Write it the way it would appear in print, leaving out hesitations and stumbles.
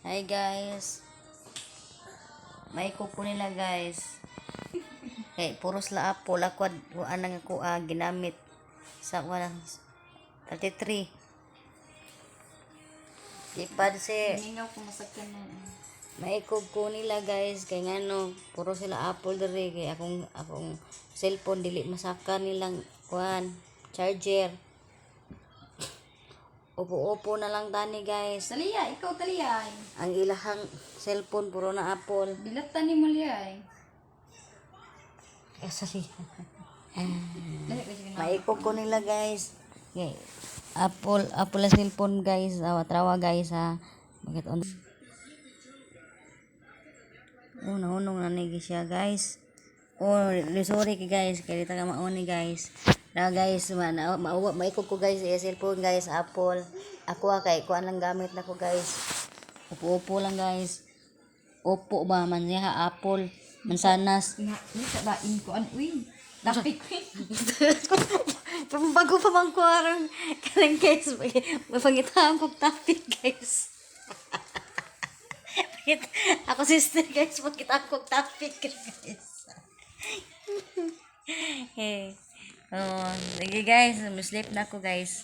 Hi guys. May kuko nila guys. Kay puros la apple ako anang ako ginamit sa walang 33. Ipad si Ningaw ko masakyan na. may kuko nila guys kay ngano puro sila apple diri kay akong cellphone dili masaka nilang kuan charger. Upo-upo na lang tani guys. Taliya, ikaw taliya. Ang ilahang cellphone puro na apple. Bilatan ni mo liya. Sorry. Dali ko sige na. Maikog ko nila guys. Okay. Apple na cellphone guys. Trawa guys ha. Bakit on? Unong na nigi siya guys. Sorry guys. Kaya dito ka mauni guys. Na guys, maikog ko guys sa cellphone guys, Apple. Ako kay kuan lang gamit na ko guys. Upo-upo lang guys. Opo ba man niya Apple. Mansanas. Na, ni sa bain ko an uy. Tapik ko. Bago pa mang kuwarang kanang guys. Mapangitahan kong topic guys. Ako sister guys. Pagkitaan kong topic guys. Hey. Oh, sige guys, sleep na ako guys.